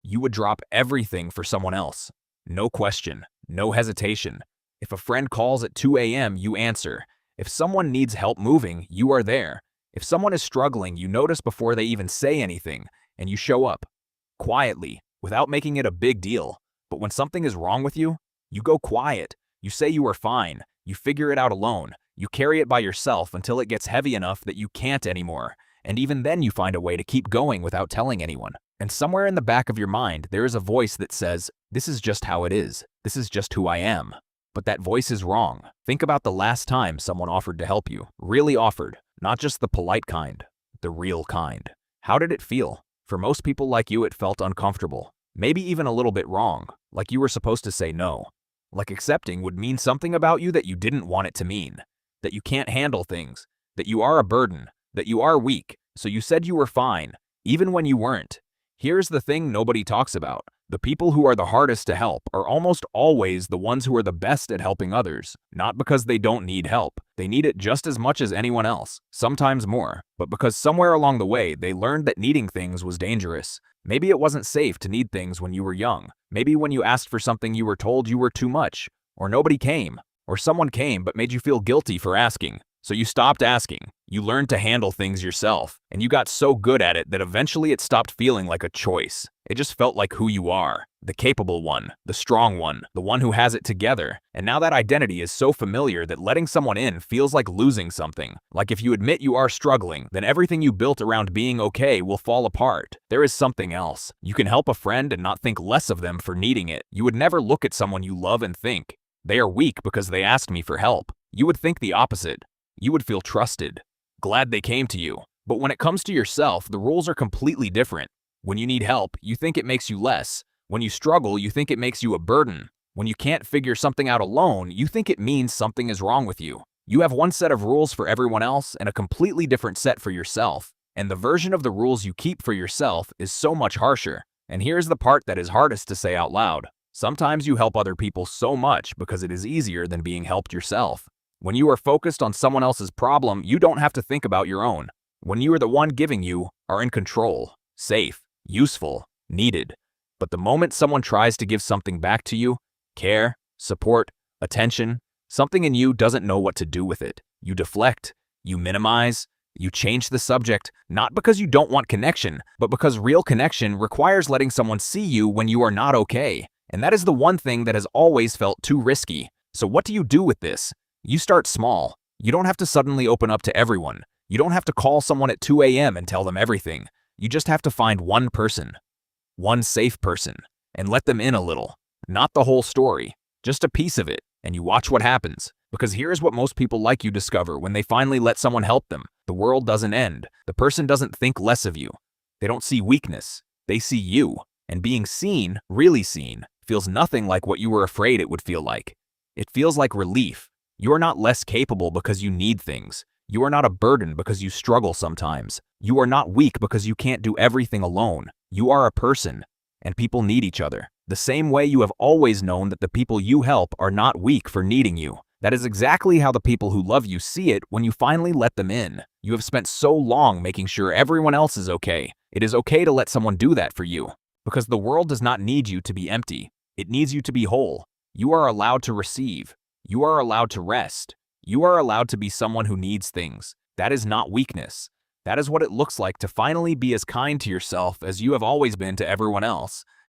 You would drop everything for someone else. No question, no hesitation. If a friend calls at 2 a.m., you answer. If someone needs help moving, you are there. If someone is struggling, you notice before they even say anything, and you show up. Quietly, without making it a big deal. But when something is wrong with you, you go quiet. You say you are fine. You figure it out alone. You carry it by yourself until it gets heavy enough that you can't anymore. And even then you find a way to keep going without telling anyone. And somewhere in the back of your mind, there is a voice that says, "This is just how it is. This is just who I am." But that voice is wrong. Think about the last time someone offered to help you. Really offered. Not just the polite kind. The real kind. How did it feel? For most people like you, it felt uncomfortable. Maybe even a little bit wrong. Like you were supposed to say no. Like accepting would mean something about you that you didn't want it to mean. That you can't handle things. That you are a burden. That you are weak. So you said you were fine. Even when you weren't. Here's the thing nobody talks about. The people who are the hardest to help are almost always the ones who are the best at helping others. Not because they don't need help. They need it just as much as anyone else, sometimes more. But because somewhere along the way, they learned that needing things was dangerous. Maybe it wasn't safe to need things when you were young. Maybe when you asked for something you were told you were too much. Or nobody came. Or someone came but made you feel guilty for asking. So you stopped asking. You learned to handle things yourself. And you got so good at it that eventually it stopped feeling like a choice. It just felt like who you are. The capable one, the strong one, the one who has it together. And now that identity is so familiar that letting someone in feels like losing something. Like if you admit you are struggling, then everything you built around being okay will fall apart. There is something else. You can help a friend and not think less of them for needing it. You would never look at someone you love and think, "They are weak because they asked me for help." You would think the opposite. You would feel trusted. Glad they came to you. But when it comes to yourself, the rules are completely different. When you need help, you think it makes you less. When you struggle, you think it makes you a burden. When you can't figure something out alone, you think it means something is wrong with you. You have one set of rules for everyone else and a completely different set for yourself. And the version of the rules you keep for yourself is so much harsher. And here's the part that is hardest to say out loud. Sometimes you help other people so much because it is easier than being helped yourself. When you are focused on someone else's problem, you don't have to think about your own. When you are the one giving, you are in control, safe, useful, needed. But the moment someone tries to give something back to you, care, support, attention, something in you doesn't know what to do with it. You deflect, you minimize, you change the subject, not because you don't want connection, but because real connection requires letting someone see you when you are not okay. And that is the one thing that has always felt too risky. So what do you do with this? You start small. You don't have to suddenly open up to everyone. You don't have to call someone at 2 a.m. and tell them everything. You just have to find one person, one safe person, and let them in a little. Not the whole story, just a piece of it, and you watch what happens. Because here's what most people like you discover when they finally let someone help them. The world doesn't end. The person doesn't think less of you. They don't see weakness. They see you. And being seen, really seen, feels nothing like what you were afraid it would feel like. It feels like relief. You are not less capable because you need things. You are not a burden because you struggle sometimes. You are not weak because you can't do everything alone. You are a person, and people need each other. The same way you have always known that the people you help are not weak for needing you. That is exactly how the people who love you see it when you finally let them in. You have spent so long making sure everyone else is okay. It is okay to let someone do that for you. Because the world does not need you to be empty. It needs you to be whole. You are allowed to receive. You are allowed to rest. You are allowed to be someone who needs things. That is not weakness. That is what it looks like to finally be as kind to yourself as you have always been to everyone else.